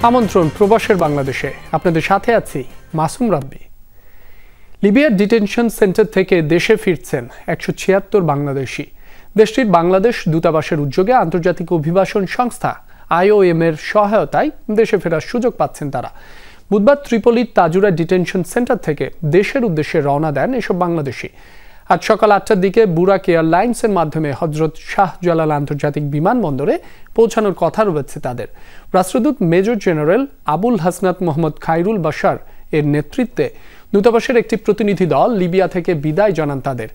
আমন্ত্রণ প্রবাসের বাংলাদেশে, আপনাদের সাথে আছি মাসুম রাব্বি। লিবিয়ার ডিটেনশন সেন্টার থেকে দেশে ফিরছেন 176 বাংলাদেশি। দেশটির বাংলাদেশ দূতাবাসের উদ্যোগে আন্তর্জাতিক অভিবাসন সংস্থা IOM এর সহায়তায় দেশে ফেরার সুযোগ পাচ্ছেন তারা। বুধবার ত্রিপোলির তাজুরা ডিটেনশন সেন্টার থেকে দেশের উদ্দেশ্যে রওনা দেন এসব বাংলাদেশি। আজ সকাল 8টার দিকে বুরাক এয়ারলাইন্সের মাধ্যমে হজরত শাহজালাল আন্তর্জাতিক বিমানবন্দরে পৌঁছানোর কথা রয়েছে তাদের। রাষ্ট্রদূত মেজর জেনারেল আবুল হাসনাত মোহাম্মদ খায়রুল বাশার এর নেতৃত্বে দূতাবাসের একটি প্রতিনিধি দল লিবিয়া থেকে বিদায় জানান তাদের।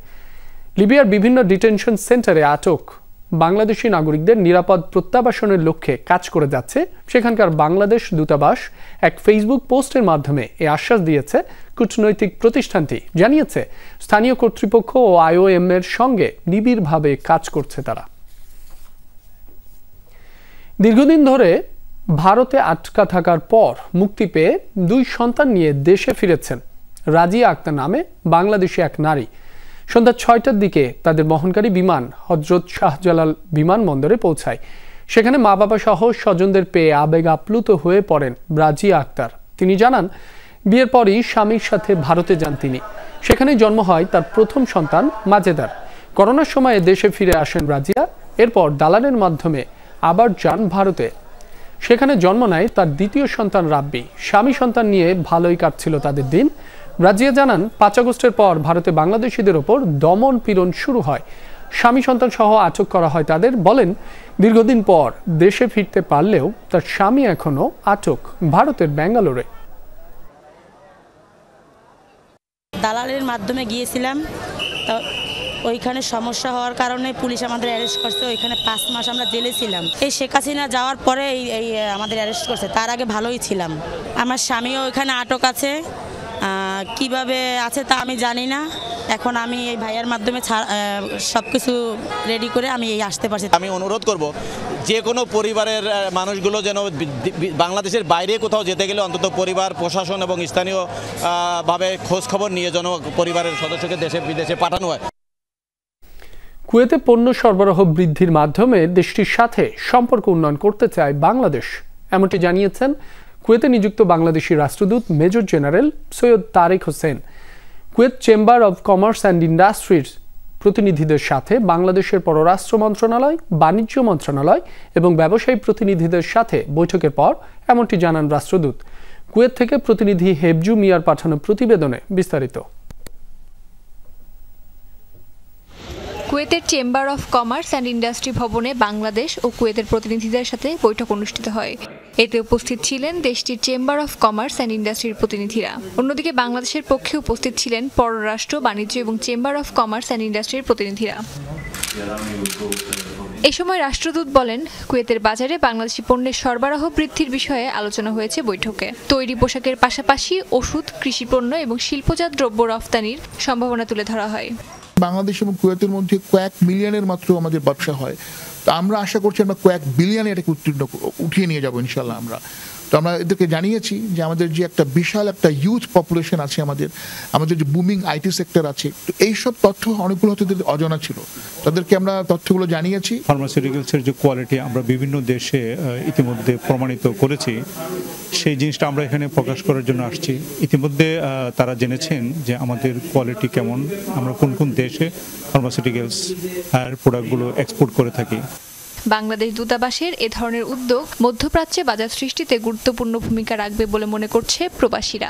লিবিয়ার বিভিন্ন ডিটেনশন সেন্টারে আটক বাংলাদেশি নাগরিকদের নিরাপদ প্রত্যাবাসনের লক্ষ্যে কাজ করে যাচ্ছে সেখানকার বাংলাদেশ দূতাবাস। এক ফেসবুক পোস্টের মাধ্যমে এই আশ্বাস দিয়েছে কূটনৈতিক প্রতিষ্ঠানটি, জানিয়েছে স্থানীয় কর্তৃপক্ষ ও IOM এর সঙ্গে নিবিড়ভাবে কাজ করছে তারা। দীর্ঘদিন ধরে ভারতে আটকা থাকার পর মুক্তি পেয়ে 2 সন্তান নিয়ে দেশে ফিরেছেন রাজিয়া আক্তার নামে বাংলাদেশি এক নারী। সন্ধ্যা 6টার দিকে তাদের বহনকারী বিমান হজরত শাহজালাল বিমানবন্দরে পৌঁছায়। সেখানে মা বাবা সহ স্বজনদের পেয়ে আবেগ আপ্লুত হয়ে পড়েন রাজিয়া আক্তার। তিনি জানান, বিয়ের পরই স্বামীর সাথে ভারতে যান তিনি। সেখানেই জন্ম হয় তার প্রথম সন্তান মাজেদার। করোনার সময়ে দেশে ফিরে আসেন রাজিয়া। এরপর দালালের মাধ্যমে আবার যান ভারতে। সেখানে জন্ম নেয় তার দ্বিতীয় সন্তান রাব্বি। স্বামী সন্তান নিয়ে ভালোই কাটছিল তাদের দিন। রাজিয়া জানান, 5 আগস্টের পর ভারতে বাংলাদেশিদের ওপর দমন পীড়ন শুরু হয়। স্বামী সন্তান সহ আটক করা হয় তাদের। বলেন, দীর্ঘদিন পর দেশে ফিরতে পারলেও তার স্বামী এখনো আটক ভারতের ব্যাঙ্গালোরে। দালালের মাধ্যমে গিয়েছিলাম, তো ওইখানে সমস্যা হওয়ার কারণে পুলিশ আমাদের অ্যারেস্ট করছে। ওইখানে 5 মাস আমরা জেলে ছিলাম। এই শেখ হাসিনা যাওয়ার পরে এই আমাদের অ্যারেস্ট করছে। তার আগে ভালোই ছিলাম। আমার স্বামীও ওইখানে আটক আছে। কিভাবে আছে তা আমি জানি না। এখন আমি এই ভাইয়ার মাধ্যমে সব কিছু রেডি করে আমি এই আসতে পারছি। আমি অনুরোধ করব, যে কোনো পরিবারের মানুষগুলো যেন বাংলাদেশের বাইরে কোথাও যেতে গেলে অন্তত পরিবার, প্রশাসন এবং স্থানীয়ভাবে খোঁজ খবর নিয়ে যেন পরিবারের সদস্যকে দেশে বিদেশে পাঠানো হয়। কুয়েতে পণ্য সরবরাহ বৃদ্ধির মাধ্যমে দেশটির সাথে সম্পর্ক উন্নয়ন করতে চায় বাংলাদেশ, এমনটি জানিয়েছেন কুয়েতে নিযুক্ত বাংলাদেশি রাষ্ট্রদূত major general Syed Tareq Hossain. Kuwait chamber of commerce and ইন্ডাস্ট্রির প্রতিনিধিদের সাথে বাংলাদেশের পররাষ্ট্র মন্ত্রণালয়, বাণিজ্য মন্ত্রণালয় এবং ব্যবসায়ী প্রতিনিধিদের সাথে বৈঠকের পর এমনটি জানান রাষ্ট্রদূত। কুয়েত থেকে প্রতিনিধি হেবজু মিয়ার পাঠানো প্রতিবেদনে বিস্তারিত। কুয়েতের chamber of commerce and industry ভবনে বাংলাদেশ ও কুয়েতের প্রতিনিধিদের সাথে বৈঠক অনুষ্ঠিত হয়। এতে উপস্থিত ছিলেন দেশটির চেম্বার অফ কমার্স অ্যান্ড ইন্ডাস্ট্রির প্রতিনিধিরা। অন্যদিকে বাংলাদেশের পক্ষে উপস্থিত ছিলেন পররাষ্ট্র, বাণিজ্য এবং চেম্বার অফ কমার্স অ্যান্ড ইন্ডাস্ট্রির প্রতিনিধিরা। এ সময় রাষ্ট্রদূত বলেন, কুয়েতের বাজারে বাংলাদেশি পণ্যের সরবরাহ বৃদ্ধির বিষয়ে আলোচনা হয়েছে বৈঠকে। তৈরি পোশাকের পাশাপাশি ওষুধ, কৃষিপণ্য এবং শিল্পজাত দ্রব্য রফতানির সম্ভাবনা তুলে ধরা হয়। বাংলাদেশ এবং কুয়েতের মধ্যে কয়েক মিলিয়নের মাত্র আমাদের ব্যবসা হয়। তো আমরা আশা করছি আমরা কয়েক বিলিয়নে এটাকে উঠিয়ে নিয়ে যাবো ইনশাল্লাহ। আমরা এদেরকে জানিয়েছি যে আমাদের যে একটা বিশাল একটা ইউথ পপুলেশন আছে, আমাদের যে বুমিং IT সেক্টর আছে, তো এইসব তথ্য অনেকগুলো হয়তো অজানা ছিল। তাদেরকে আমরা তথ্যগুলো জানিয়েছি। ফার্মাসিউটিক্যালসের যে কোয়ালিটি আমরা বিভিন্ন দেশে ইতিমধ্যে প্রমাণিত করেছি, সেই জিনিসটা আমরা এখানে প্রকাশ করার জন্য আসছি। ইতিমধ্যে তারা জেনেছেন যে আমাদের কোয়ালিটি কেমন, আমরা কোন কোন দেশে ফার্মাসিউটিক্যালস আর প্রোডাক্টগুলো এক্সপোর্ট করে থাকি। বাংলাদেশ দূতাবাসের এ ধরনের উদ্যোগ মধ্যপ্রাচ্যে বাজার সৃষ্টিতে গুরুত্বপূর্ণ ভূমিকা রাখবে বলে মনে করছে প্রবাসীরা।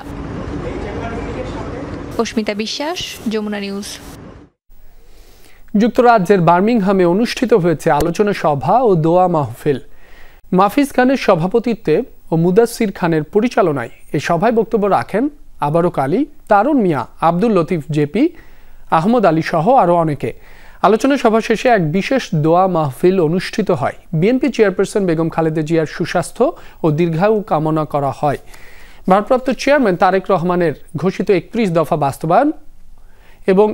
অস্মিতা বিশ্বাস, যমুনা নিউজ। যুক্তরাজ্যের বার্মিংহামে অনুষ্ঠিত হয়েছে আলোচনা সভা ও দোয়া মাহফিল। মাহফিজ খানের সভাপতিত্বে ও মুদাসসির খানের পরিচালনায় এই সভায় বক্তব্য রাখেন আবারক আলী, তারুণ মিয়া, আব্দুল লতিফ জেপি, আহমদ আলী সহ আরও অনেকে। আলোচনা সভা শেষে এক বিশেষ দোয়া মাহফিল অনুষ্ঠিত হয়। বিএনপি চেয়ারপারসন বেগম খালেদা জিয়ার সুস্বাস্থ্য ও দীর্ঘায়ু কামনা করা হয়। ভারপ্রাপ্ত চেয়ারম্যান তারেক রহমানের ঘোষিত 31 দফা বাস্তবায়ন এবং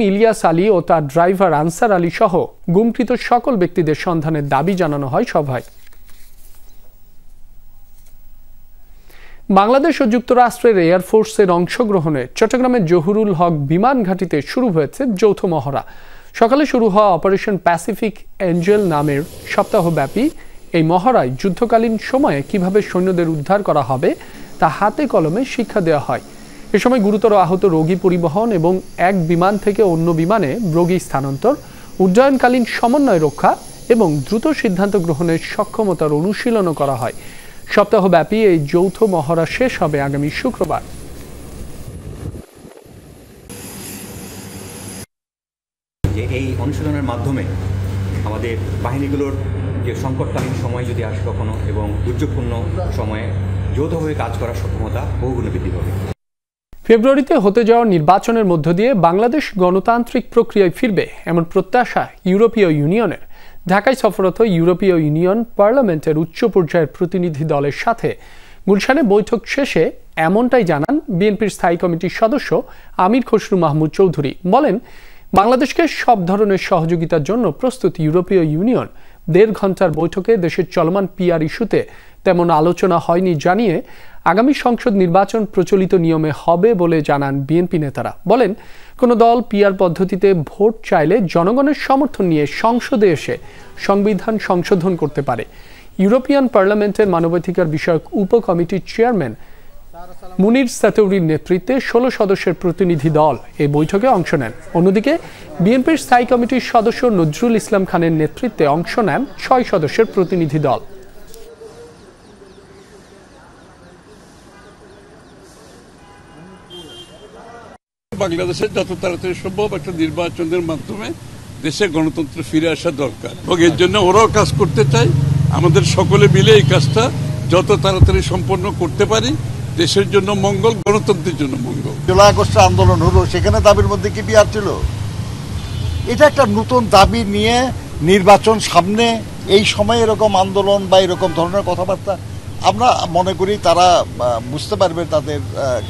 ইলিয়াস আলী ও তার ড্রাইভার আনসার আলী সহ গুমকৃত সকল ব্যক্তিদের সন্ধানের দাবি জানানো হয় সভায়। বাংলাদেশ ও যুক্তরাষ্ট্রের এয়ারফোর্সের অংশগ্রহণে চট্টগ্রামের জহুরুল হক বিমান ঘাঁটিতে শুরু হয়েছে যৌথ মহড়া। সকালে শুরু হওয়া অপারেশন প্যাসিফিক এঞ্জেল নামের সপ্তাহব্যাপী এই মহড়ায় যুদ্ধকালীন সময়ে কিভাবে সৈন্যদের উদ্ধার করা হবে তা হাতে কলমে শিক্ষা দেওয়া হয়। এ সময় গুরুতর আহত রোগী পরিবহন এবং এক বিমান থেকে অন্য বিমানে রোগী স্থানান্তর, উড্ডয়নকালীন সমন্বয় রক্ষা এবং দ্রুত সিদ্ধান্ত গ্রহণের সক্ষমতার অনুশীলনও করা হয়। সপ্তাহব্যাপী এই যৌথ মহড়া শেষ হবে আগামী শুক্রবার। এই অনুশীলনের মাধ্যমে আমাদের বাহিনীগুলোর যে সংকটকালীন সময় যদি আসে কখনো এবং দুর্যোগপূর্ণ সময়ে যৌথভাবে কাজ করার সক্ষমতা বহুগুণে বৃদ্ধি পাবে। ফেব্রুয়ারিতে হতে যাওয়া নির্বাচনের মধ্য দিয়ে বাংলাদেশ গণতান্ত্রিক প্রক্রিয়ায় ফিরবে এমন প্রত্যাশা ইউরোপীয় ইউনিয়নের। ঢাকায় সফররত ইউরোপীয় ইউনিয়ন পার্লামেন্টের উচ্চ পর্যায়ের প্রতিনিধি দলের সাথে গুলশানে বৈঠক শেষে এমনটাই জানান বিএনপির স্থায়ী কমিটির সদস্য আমির খসরু মাহমুদ চৌধুরী। বলেন, বাংলাদেশকে সব ধরনের সহযোগিতার জন্য প্রস্তুত ইউরোপীয় ইউনিয়ন। 1.5 ঘন্টার বৈঠকে দেশের চলমান পিআর ইস্যুতে তেমন আলোচনা হয়নি জানিয়ে আগামী সংসদ নির্বাচন প্রচলিত নিয়মে হবে বলে জানান বিএনপি নেতারা। বলেন, কোনো দল পিআর পদ্ধতিতে ভোট চাইলে জনগণের সমর্থন নিয়ে সংসদে এসে সংবিধান সংশোধন করতে পারে। ইউরোপিয়ান পার্লামেন্টের মানবাধিকার বিষয়ক উপকমিটির চেয়ারম্যান মুনির সাতৌরির নেতৃত্বে 16 সদস্যের প্রতিনিধি দল এই বৈঠকে অংশ নেন। অন্যদিকে বিএনপির স্থায়ী কমিটির সদস্য নজরুল ইসলাম খানের নেতৃত্বে অংশ নেন 6 সদস্যের প্রতিনিধি দল। বাংলাদেশের যত তাড়াতাড়ি সম্ভব একটা নির্বাচনের মাধ্যমে দেশে গণতন্ত্র ফিরে আসা দরকার এবং এর জন্য ওরাও কাজ করতে চায়। আমাদের সকলে মিলে এই কাজটা যত তাড়াতাড়ি সম্পন্ন করতে পারি, দেশের জন্য মঙ্গল, গণতন্ত্রের জন্য মঙ্গল। জুলাই আগস্টে আন্দোলন হলো, সেখানে দাবির মধ্যে কি পিআর ছিল? এটা একটা নতুন দাবি নিয়ে নির্বাচন সামনে, এই সময় এরকম আন্দোলন বা এরকম ধরনের কথাবার্তা, আমরা মনে করি তারা বুঝতে পারবে তাদের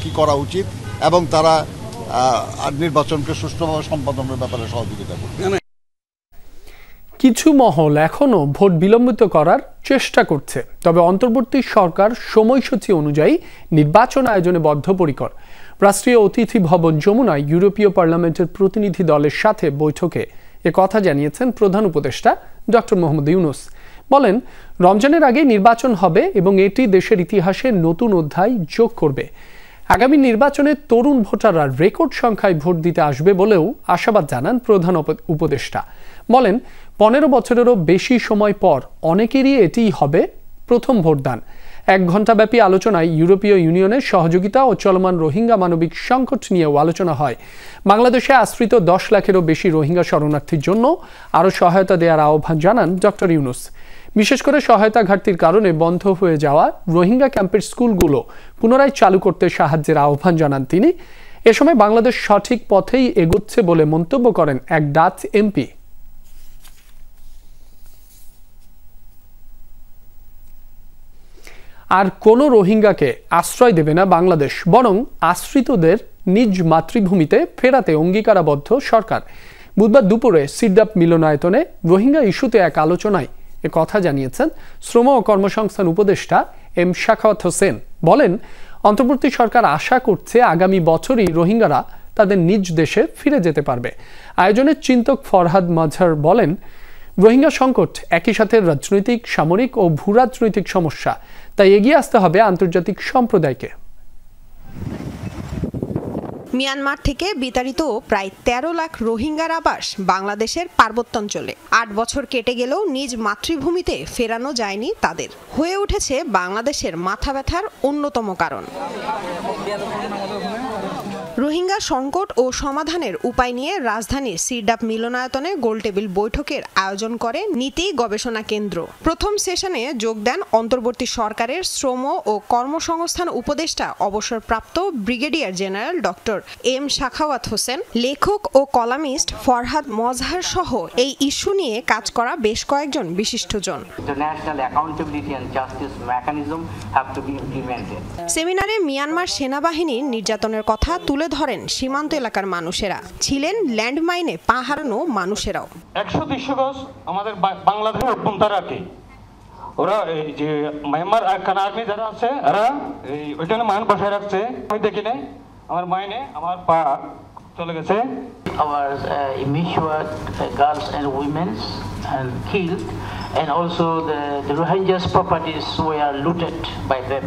কি করা উচিত এবং তারা নির্বাচনকে সুষ্ঠুভাবে সম্পাদনের ব্যাপারে সহযোগিতা করবে। কিছু মহল এখনও ভোট বিলম্বিত করার চেষ্টা করছে, তবে অন্তর্বর্তী সরকার সময়সূচি অনুযায়ী নির্বাচন আয়োজনে বদ্ধপরিকর। রাষ্ট্রীয় অতিথি ভবন যমুনায় ইউরোপীয় পার্লামেন্টের প্রতিনিধি দলের সাথে বৈঠকে কথা জানিয়েছেন প্রধান উপদেষ্টা ডক্টর মোহাম্মদ ইউনূস। বলেন, রমজানের আগে নির্বাচন হবে এবং এটি দেশের ইতিহাসে নতুন অধ্যায় যোগ করবে। আগামী নির্বাচনে তরুণ ভোটাররা রেকর্ড সংখ্যায় ভোট দিতে আসবে বলেও আশাবাদ জানান প্রধান উপদেষ্টা। বলেন, 15 বছরেরও বেশি সময় পর অনেকেরই এটিই হবে প্রথম ভোটদান। 1 ঘণ্টাব্যাপী আলোচনায় ইউরোপীয় ইউনিয়নের সহযোগিতা ও চলমান রোহিঙ্গা মানবিক সংকট নিয়েও আলোচনা হয়। বাংলাদেশে আশ্রিত 10 লাখেরও বেশি রোহিঙ্গা শরণার্থীর জন্য আরও সহায়তা দেওয়ার আহ্বান জানান ডক্টর ইউনূস। বিশেষ করে সহায়তা ঘাটতির কারণে বন্ধ হয়ে যাওয়া রোহিঙ্গা ক্যাম্পের স্কুলগুলো পুনরায় চালু করতে সাহায্যের আহ্বান জানান তিনি। এ সময় বাংলাদেশ সঠিক পথেই এগোচ্ছে বলে মন্তব্য করেন এক ডাচ এমপি। আর কোনো রোহিঙ্গাকে আশ্রয় দেবে না বাংলাদেশ, বরং আশ্রিতদের নিজ মাতৃভূমিতে ফেরাতে অঙ্গীকারাবদ্ধ সরকার। বুধবার দুপুরে সিরডাপ মিলনায়তনে রোহিঙ্গা ইস্যুতে এক আলোচনায় কথা জানিয়েছেন শ্রম ও কর্মসংস্থান উপদেষ্টা এম শাখাওয়াত হোসেন। বলেন, অন্তর্বর্তী সরকার আশা করছে আগামী বছরই রোহিঙ্গারা তাদের নিজ দেশে ফিরে যেতে পারবে। আয়োজনের চিন্তক ফরহাদ মাজহার বলেন, রোহিঙ্গা সংকট একই সাথে রাজনৈতিক, সামরিক ও ভূরাজনৈতিক সমস্যা, তাই এগিয়ে আসতে হবে আন্তর্জাতিক সম্প্রদায়কে। মিয়ানমার থেকে বিতাড়িত প্রায় 13 লাখ রোহিঙ্গার আবাস বাংলাদেশের পার্বত্যাঞ্চলে। 8 বছর কেটে গেলেও নিজ মাতৃভূমিতে ফেরানো যায়নি তাদের। হয়ে উঠেছে বাংলাদেশের মাথা ব্যথার অন্যতম কারণ। রোহিঙ্গা সংকট ও সমাধানের উপায় নিয়ে রাজধানীর সিরডাপ মিলনায়তনে গোলটেবিল বৈঠকের আয়োজন করে নীতি গবেষণা কেন্দ্র। প্রথম সেশনে যোগ দেন অন্তর্বর্তী সরকারের শ্রম ও কর্মসংস্থান উপদেষ্টা অবসরপ্রাপ্ত brigadier general doctor M Sakhawat Hossain, লেখক ও কলামিস্ট ফরহাদ মজহার সহ এই ইস্যু নিয়ে কাজ করা বেশ কয়েকজন বিশিষ্টজন। সেমিনারে মিয়ানমার সেনাবাহিনীর নির্যাতনের কথা তুলে ধরেন সীমান্ত এলাকার মানুষেরা, ছিলেন ল্যান্ডমাইনে পা হারানো মানুষেরাও। 100-200 গজ আমাদের বাংলাদেশের অভ্যন্তরাকে ওরা এই যে মায়ানমার আর্মি যারা আছে এরা ওইখানে মান বসায় রাখছে। আমি দেখি নাই, আমার মাইনে আমার পা চলে গেছে। Our immature girls and women and killed and also the Rohingyas' properties were looted by them.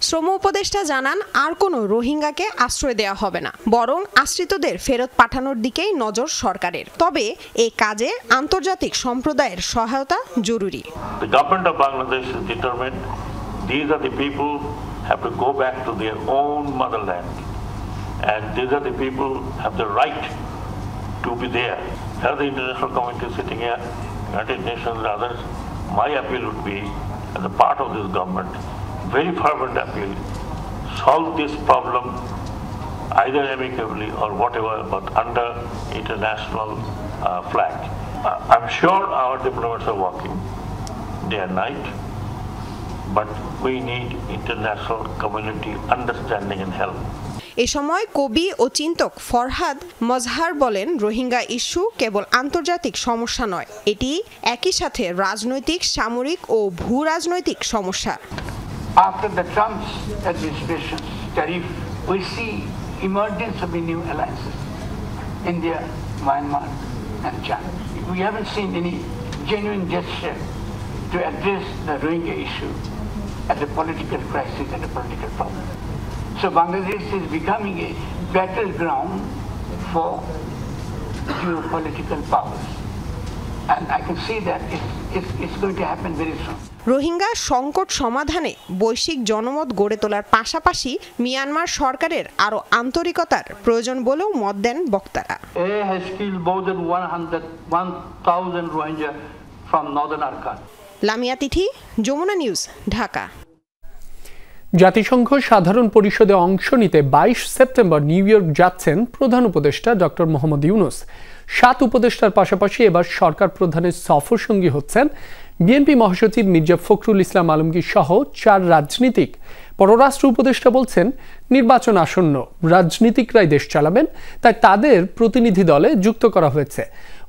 শ্রম উপদেষ্টা জানান আর কোনো রোহিঙ্গাকে আশ্রয় দেওয়া হবে না, বরং আশ্রিতদের ফেরত পাঠানোর দিকেই নজর সরকারের। তবে এই কাজে আন্তর্জাতিক সম্প্রদায়ের সহায়তা জরুরি। The government of Bangladesh is determined these are the people have to go back to their own motherland, and these are the people have the right to be there. As the international community sitting here, United Nations and others, my appeal would be, as a part of this government, very fervent appeal, solve this problem either amicably or whatever, but under international flag. I'm sure our diplomats are working day and night, but we need international community understanding and help. এ সময় কবি ও চিন্তক ফরহাদ মজহার বলেন, Rohingya issue কেবল আন্তর্জাতিক সমস্যা নয়, এটি একই সাথে রাজনৈতিক, সামরিক ও ভূ-রাজনৈতিক সমস্যা। After the Trump administration's tariff, we see emergence of new alliances, India, Myanmar, and China. We haven't seen any genuine gesture to address the Rohingya issue as a political crisis and a political problem. So Bangladesh is becoming a battleground for geopolitical powers. And I can see that it's going to happen very soon. Rohingya সংকট সমাধানে বৈশ্বিক জনমত গড়ে তোলার পাশাপাশি Myanmar সরকারের আরও আন্তরিকতার প্রয়োজন বলেও মত দেন বক্তারা। A has killed more than 1,000 Rohingya from northern Arakan. Lamia Tithi, Jamuna news, Dhaka. জাতিসংঘ সাধারণ পরিষদে অংশ নিতে 22 সেপ্টেম্বর নিউ ইয়র্ক যাচ্ছেন প্রধান উপদেষ্টা ডক্টর মোহাম্মদ ইউনূস। 7 উপদেষ্টার পাশাপাশি এবার সরকার প্রধানের সফর সঙ্গী হচ্ছেন বিএনপি মহাসচিব মির্জা ফখরুল ইসলাম আলমগীর সহ 4 রাজনীতিক। পররাষ্ট্র উপদেষ্টা বলছেন, নির্বাচন আসন্ন, রাজনীতিকরাই দেশ চালাবেন, তাই তাদের প্রতিনিধি দলে যুক্ত করা হয়েছে।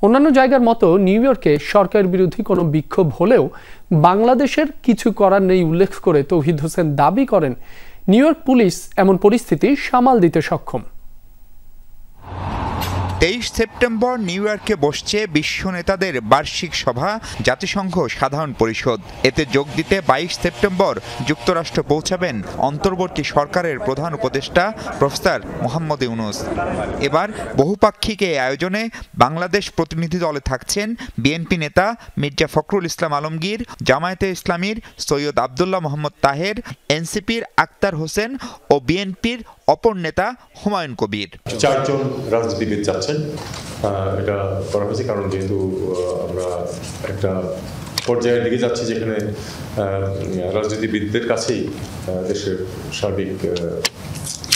অন্যান্য জায়গার মতো নিউ ইয়র্কে সরকার বিরোধী কোনো বিক্ষোভ হলেও বাংলাদেশের কিছু করার নেই উল্লেখ করে তৌহিদ হোসেন দাবি করেন, নিউ ইয়র্ক পুলিশ এমন পরিস্থিতি সামাল দিতে সক্ষম। 23 সেপ্টেম্বর নিউ ইয়র্কে বসছে বিশ্ব নেতাদের বার্ষিক সভা জাতিসংঘ সাধারণ পরিষদ। এতে যোগ দিতে 22 সেপ্টেম্বর যুক্তরাষ্ট্র পৌঁছাবেন অন্তর্বর্তী সরকারের প্রধান উপদেষ্টা প্রফেসর মোহাম্মদ ইউনূস। এবার বহুপাক্ষিক এই আয়োজনে বাংলাদেশ প্রতিনিধি দলে থাকছেন বিএনপি নেতা মির্জা ফখরুল ইসলাম আলমগীর, জামায়াতে ইসলামীর সৈয়দ আবদুল্লাহ মোহাম্মদ তাহের, এনসিপির আক্তার হোসেন ও বিএনপির অপর নেতা হুমায়ুন কবির। 4 জন রাজনীতিবিদ যাচ্ছেন। এটা করা হয়েছে কারণ যেহেতু আমরা একটা পর্যায়ের দিকে যাচ্ছি যেখানে রাজনীতিবিদদের কাছেই দেশের সার্বিক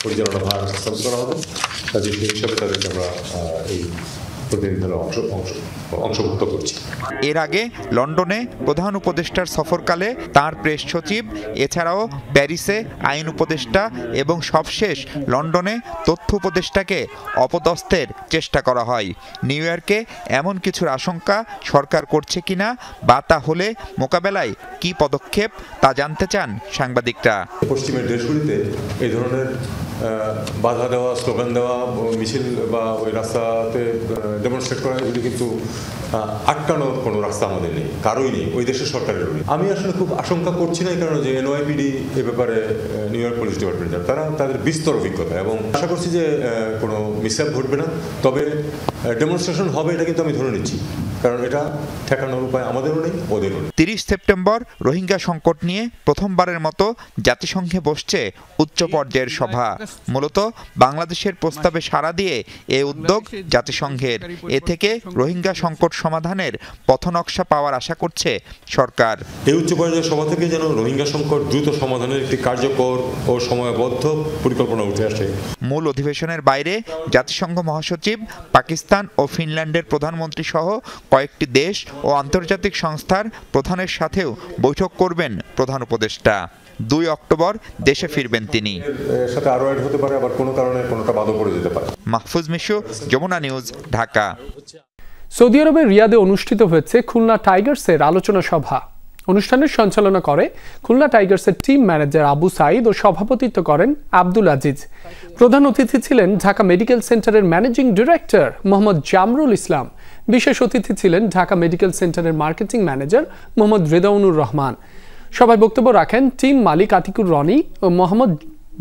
পরিচালনা ভার হস্তান্তর করা হবে, কাজে সেই হিসাবে তাদেরকে আমরা এই প্রতিনিধিদলে অংশভুক্ত করছি। এর আগে লন্ডনে প্রধান উপদেষ্টার সফরকালে তার প্রেস সচিব, এছাড়াও প্যারিসে আইন উপদেষ্টা এবং সবশেষ লন্ডনে তথ্য উপদেষ্টাকে অপদস্থের চেষ্টা করা হয়। নিউ ইয়র্কে এমন কিছুর আশঙ্কা সরকার করছে কিনা বা তা হলে মোকাবেলায় কি পদক্ষেপ তা জানতে চান সাংবাদিকরা। পশ্চিমের দেশগুলিতে এই ধরনের বাধা দেওয়া, স্লোগান দেওয়া, মিছিল বা ওই রাস্তাতে ডেমনস্ট্রেট করা, এগুলি কিন্তু আটকানোর কোনো রাস্তা আমাদের নেই, কারোই নেই, ওই দেশের সরকারের নেই। আমি আসলে খুব আশঙ্কা করছি না, কারণ যে এনওয়াইপিডি এ ব্যাপারে নিউ ইয়র্ক পুলিশ ডিপার্টমেন্ট তারা তাদের বিস্তর অভিজ্ঞতা, এবং আশা করছি যে কোনো মিসহ্যাপ ঘটবে না। তবে ডেমনস্ট্রেশন হবে এটা কিন্তু আমি ধরে নিচ্ছি, কারণ এটা ঠেকানোর উপায় আমাদেরও নেই, ওদেরও নেই। 30 সেপ্টেম্বর রোহিঙ্গা সংকট নিয়ে প্রথমবারের মতো জাতিসংঘে বসছে উচ্চ পর্যায়ের সভা। মূলত বাংলাদেশের প্রস্তাবে সাড়া দিয়ে এই উদ্যোগ জাতিসংঘের। এ থেকে রোহিঙ্গা সংকট সমাধানের পথনকশা পাওয়ার আশা করছে সরকার। এই উচ্চ পর্যায়ের সভা থেকে যেন রোহিঙ্গা সংকট দ্রুত সমাধানের একটি কার্যকর ও সময়বদ্ধ পরিকল্পনা উঠে আসে। মূল অধিবেশনের বাইরে জাতিসংঘ মহাসচিব, পাকিস্তান ও ফিনল্যান্ডের প্রধানমন্ত্রী সহ কয়েকটি দেশ ও আন্তর্জাতিক সংস্থার প্রধানের সাথেও বৈঠক করবেন প্রধান উপদেষ্টা। 2 অক্টোবর দেশে ফিরবেন তিনি। সাথে আরো অ্যাড হতে পারে, আবার কোনো কারণে কোনোটা বাদও পড়ে যেতে পারে। মাহফুজ মিশু, যমুনা নিউজ, ঢাকা। সৌদি আরবের রিয়াদে অনুষ্ঠিত হয়েছে খুলনা টাইগার্সের আলোচনা সভা। অনুষ্ঠানের সঞ্চালনা করে খুলনা টাইগার্সের টিম ম্যানেজার আবু সাইদ ও সভাপতিত্ব করেন আব্দুল আজিজ। প্রধান অতিথি ছিলেন ঢাকা মেডিকেল সেন্টারের ম্যানেজিং ডিরেক্টর মোহাম্মদ জামরুল ইসলাম, বিশেষ অতিথি ছিলেন ঢাকা মেডিকেল সেন্টারের মার্কেটিং ম্যানেজার মোহাম্মদ রেদাউনুর রহমান। সবাই বক্তব্য রাখেন টিম মালিক আতিকুর রনি ও মোহাম্মদ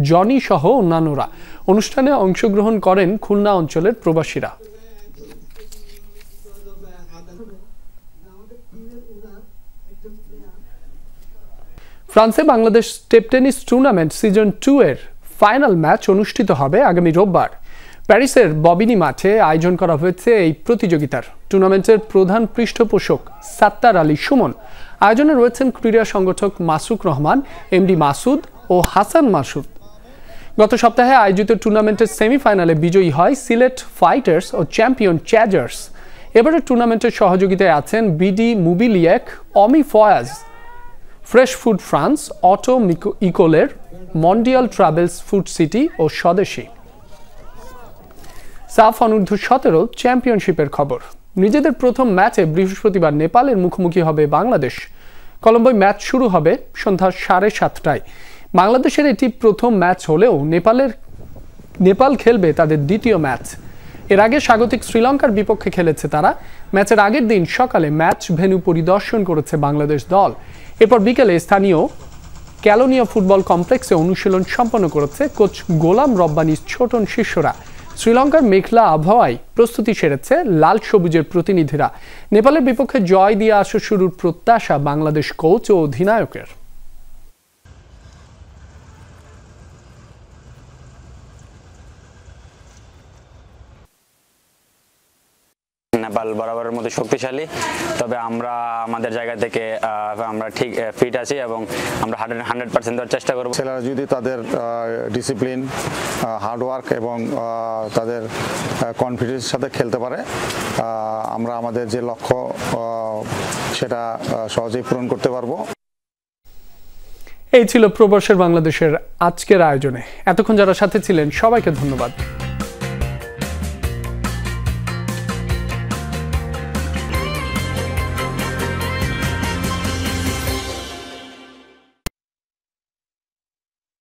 জনি সহ অন্যান্যরা। অনুষ্ঠানে অংশগ্রহণ করেন খুলনা অঞ্চলের প্রবাসীরা। ফ্রান্সে Bangladesh tape tennis tournament season 2 এর ফাইনাল ম্যাচ অনুষ্ঠিত হবে আগামী রোববার। প্যারিসের ববিনি মাঠে আয়োজন করা হয়েছে এই প্রতিযোগিতার। টুর্নামেন্টের প্রধান পৃষ্ঠপোষক সাত্তার আলী সুমন। আয়োজনে রয়েছেন ক্রীড়া সংগঠক মাসুক রহমান, এমডি মাসুদ ও হাসান মাসুদ। গত সপ্তাহে আয়োজিত টুর্নামেন্টের সেমিফাইনালে বিজয়ী হয় সিলেট ফাইটার্স ও চ্যাম্পিয়ন চ্যাজার্স। এবারের টুর্নামেন্টের সহযোগিতায় আছেন বিডি মুবিলিয়েক, Omi Foyaz, Fresh Food France, Auto ইকোলের, মন্ডিয়াল ট্রাভেলস ফুড সিটি ও স্বদেশী। সাফ অনূর্ধ্ব 17 চ্যাম্পিয়নশিপের খবর। নিজেদের প্রথম ম্যাচে বৃহস্পতিবার নেপালের মুখোমুখি হবে বাংলাদেশ। কলম্বোয় ম্যাচ শুরু হবে সন্ধ্যা 7:30টায়। বাংলাদেশের এটি প্রথম ম্যাচ হলেও নেপাল খেলবে তাদের দ্বিতীয় ম্যাচ। এর আগে স্বাগতিক শ্রীলঙ্কার বিপক্ষে খেলেছে তারা। ম্যাচের আগের দিন সকালে ম্যাচ ভেন্যু পরিদর্শন করেছে বাংলাদেশ দল। এরপর বিকেলে স্থানীয় ক্যালোনিয়া ফুটবল কমপ্লেক্সে অনুশীলন সম্পন্ন করেছে কোচ গোলাম রব্বানির ছোটন শিষ্যরা। শ্রীলঙ্কার মেঘলা আবহাওয়ায় প্রস্তুতি সেরেছে লাল সবুজের প্রতিনিধিরা। নেপালের বিপক্ষে জয় দিয়ে আসর শুরুর প্রত্যাশা বাংলাদেশ কোচ ও অধিনায়কের। নেপাল বরাবরের মতো শক্তিশালী, তবে আমরা আমাদের জায়গা থেকে আমরা ঠিক ফিট আছি এবং আমরা 100% দেওয়ার চেষ্টা করব। ছেলেরা যদি তাদের ডিসিপ্লিন, হার্ডওয়ার্ক এবং তাদের কনফিডেন্সের সাথে খেলতে পারে, আমরা আমাদের যে লক্ষ্য সেটা সহজেই পূরণ করতে পারবো। এই ছিল প্রবাসের বাংলাদেশের আজকের আয়োজনে। এতক্ষণ যারা সাথে ছিলেন সবাইকে ধন্যবাদ।